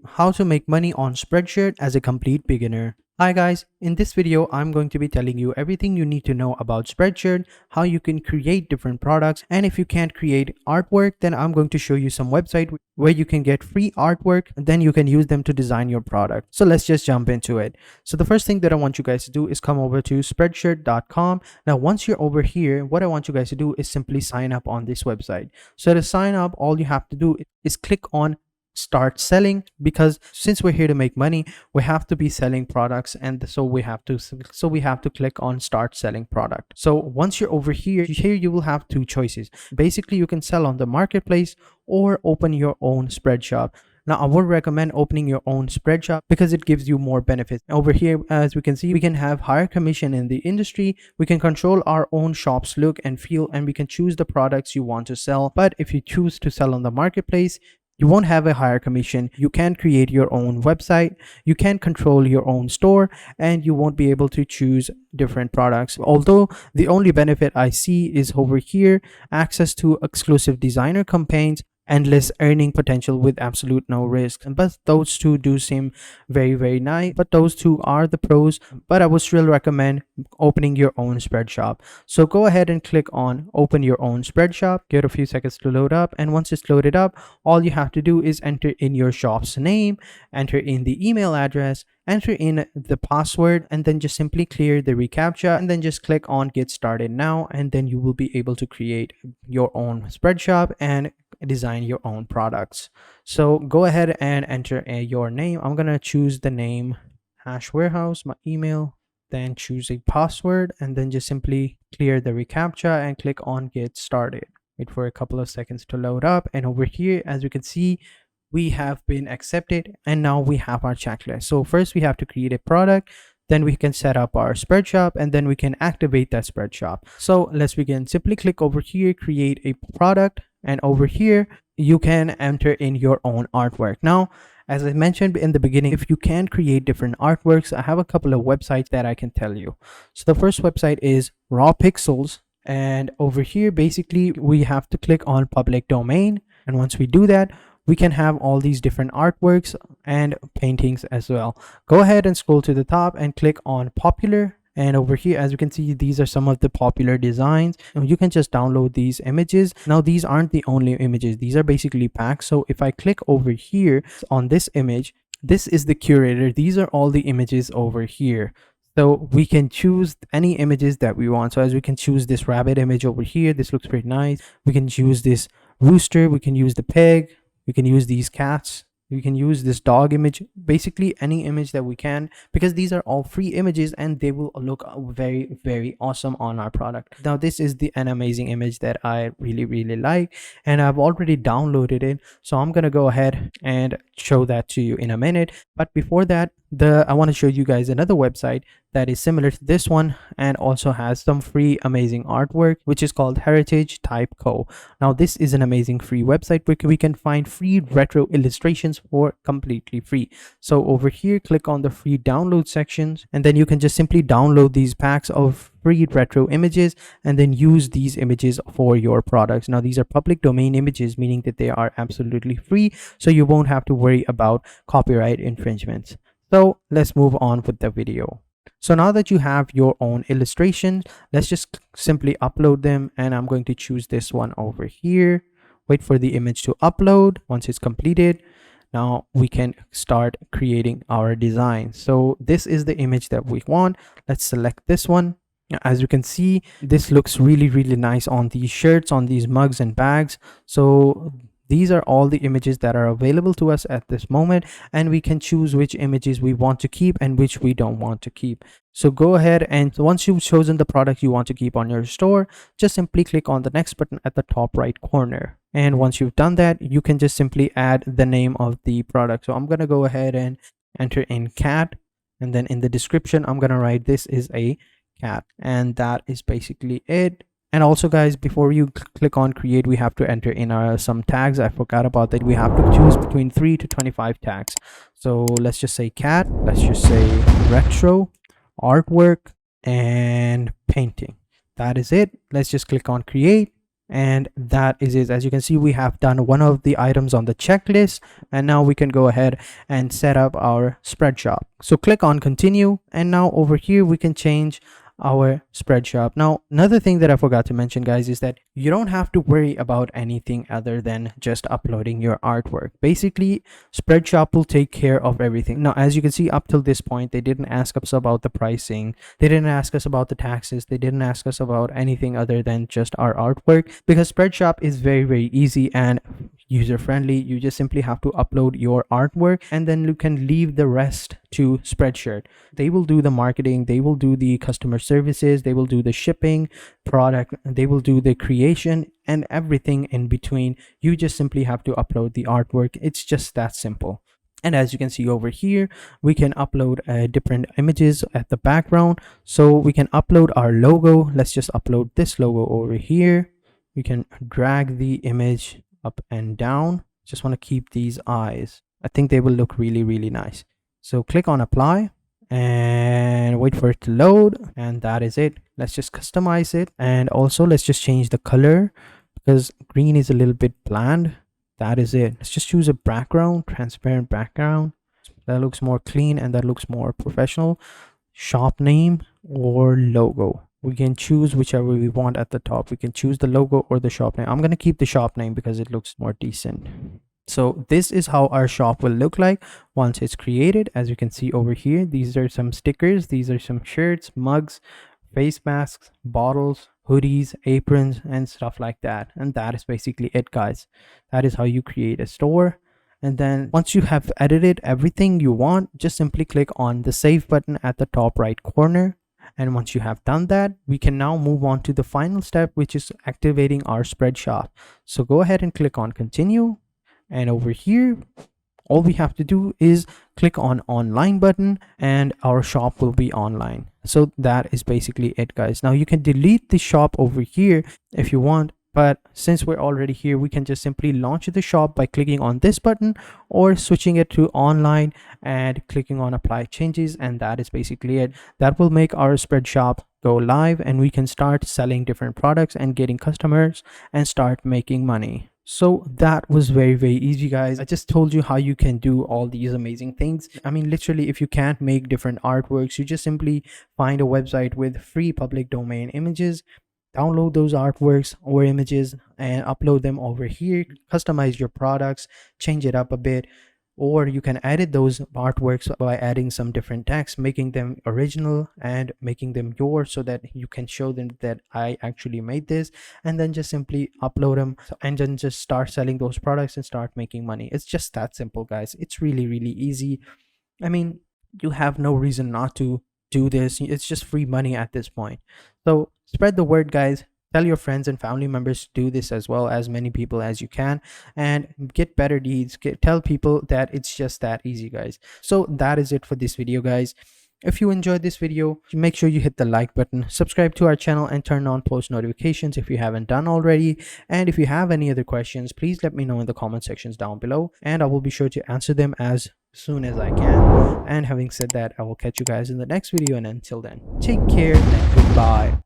how to make money on Spreadshirt as a complete beginner. Hi guys, in this video I'm going to be telling you everything you need to know about Spreadshirt, how you can create different products, and if you can't create artwork, then I'm going to show you some website where you can get free artwork and then you can use them to design your product. So let's just jump into it. So the first thing that I want you guys to do is come over to spreadshirt.com. Now once you're over here, what I want you guys to do is simply sign up on this website. So to sign up, all you have to do is click on start selling, because since we're here to make money, we have to be selling products, and so we have to click on start selling product. So once you're over here you will have two choices. Basically, you can sell on the marketplace or open your own spread shop. Now, I would recommend opening your own spread shop because it gives you more benefits. Over here, as we can see, we can have higher commission in the industry. We can control our own shop's look and feel, and we can choose the products you want to sell. But if you choose to sell on the marketplace, you won't have a higher commission. You can create your own website, you can control your own store, and you won't be able to choose different products. Although the only benefit I see is over here, access to exclusive designer campaigns, endless earning potential with absolute no risk. But those two do seem very nice, but those two are the pros. But I would still recommend opening your own spread shop. So go ahead and click on open your own spread shop. Give it a few seconds to load up, and once it's loaded up, all you have to do is enter in your shop's name, enter in the email address, enter in the password, and then just simply clear the reCAPTCHA, and then just click on get started now, and then you will be able to create your own spread shop and design your own products. So go ahead and enter your name. I'm gonna choose the name Hash Warehouse, my email, then choose a password, and then just simply clear the reCAPTCHA and click on get started. Wait for a couple of seconds to load up, and over here, as you can see, we have been accepted, and now we have our checklist. So first we have to create a product, then we can set up our spread shop, and then we can activate that spread shop. So let's begin. Simply click over here, create a product, and over here you can enter in your own artwork. Now, as I mentioned in the beginning, if you can create different artworks, I have a couple of websites that I can tell you. So the first website is Raw Pixels, and over here basically we have to click on public domain, and once we do that, we can have all these different artworks and paintings as well. Go ahead and scroll to the top and click on popular, and over here, as you can see, these are some of the popular designs. You can just download these images. Now, these aren't the only images, these are basically packs. So if I click over here on this image, this is the curator. These are all the images over here. So we can choose any images that we want. So as we can choose this rabbit image over here, this looks pretty nice. We can choose this rooster, we can use the pig, we can use these cats, we can use this dog image, basically any image that we can, because these are all free images and they will look very awesome on our product. Now this is an amazing image that I really like, and I've already downloaded it, so I'm gonna go ahead and show that to you in a minute. But before that, I want to show you guys another website that is similar to this one and also has some free amazing artwork, which is called Heritage Type Co. Now this is an amazing free website where we can find free retro illustrations for completely free. So over here, click on the free download sections, and then you can just simply download these packs of free retro images and then use these images for your products. Now these are public domain images, meaning that they are absolutely free, so you won't have to worry about copyright infringements. So let's move on with the video. So now that you have your own illustrations, let's just simply upload them, and I'm going to choose this one over here. Wait for the image to upload. Once it's completed, now we can start creating our design. So this is the image that we want. Let's select this one. As you can see, this looks really nice on these shirts, on these mugs and bags. So these are all the images that are available to us at this moment, and we can choose which images we want to keep and which we don't want to keep. So go ahead, and once you've chosen the product you want to keep on your store, just simply click on the next button at the top right corner. And once you've done that, you can just simply add the name of the product. So I'm going to go ahead and enter in cat, and then in the description I'm going to write this is a cat, and that is basically it. And also guys, before you click on create, we have to enter in some tags. I forgot about that. We have to choose between 3 to 25 tags. So let's just say cat, let's just say retro, artwork, and painting. That is it. Let's just click on create. And that is it. As you can see, we have done one of the items on the checklist, and now we can go ahead and set up our spread shop. So click on continue, and now over here we can change our spread shop. Now another thing that I forgot to mention, guys, is that you don't have to worry about anything other than just uploading your artwork. Basically, spread shop will take care of everything. Now as you can see, up till this point they didn't ask us about the pricing, they didn't ask us about the taxes, they didn't ask us about anything other than just our artwork, because spread shop is very easy and user friendly. You just simply have to upload your artwork, and then you can leave the rest to Spreadshirt. They will do the marketing, they will do the customer services, they will do the shipping, product, they will do the creation and everything in between. You just simply have to upload the artwork. It's just that simple. And as you can see over here, we can upload different images at the background. So we can upload our logo. Let's just upload this logo over here. We can drag the image up and down. Just want to keep these eyes. I think they will look really nice. So click on apply and wait for it to load, and that is it. Let's just customize it, and also let's just change the color because green is a little bit bland. That is it. Let's just choose a background, transparent background. That looks more clean and that looks more professional. Shop name or logo. We can choose whichever we want at the top. We can choose the logo or the shop name. I'm going to keep the shop name because it looks more decent. So this is how our shop will look like once it's created. As you can see over here, these are some stickers. These are some shirts, mugs, face masks, bottles, hoodies, aprons, and stuff like that. And that is basically it, guys. That is how you create a store. And then once you have edited everything you want, just simply click on the save button at the top right corner. And once you have done that, we can now move on to the final step, which is activating our spread shop. So go ahead and click on continue. And over here, all we have to do is click on online button and our shop will be online. So that is basically it, guys. Now you can delete the shop over here if you want, but since we're already here, we can just simply launch the shop by clicking on this button or switching it to online and clicking on apply changes, and that is basically it. That will make our spread shop go live and we can start selling different products and getting customers and start making money. So that was very easy, guys. I just told you how you can do all these amazing things. I mean, literally, if you can't make different artworks, you just simply find a website with free public domain images, download those artworks or images and upload them over here, customize your products, change it up a bit, or you can edit those artworks by adding some different text, making them original and making them yours so that you can show them that I actually made this, and then just simply upload them and then just start selling those products and start making money. It's just that simple, guys. It's really easy. I mean, you have no reason not to do this. It's just free money at this point. So spread the word, guys. Tell your friends and family members to do this as well, as many people as you can, and get better deeds. Tell people that it's just that easy, guys. So that is it for this video, guys. If you enjoyed this video, make sure you hit the like button, subscribe to our channel, and turn on post notifications if you haven't done already. And if you have any other questions, please let me know in the comment sections down below, and I will be sure to answer them as soon as I can. And having said that, I will catch you guys in the next video, and until then, take care and goodbye.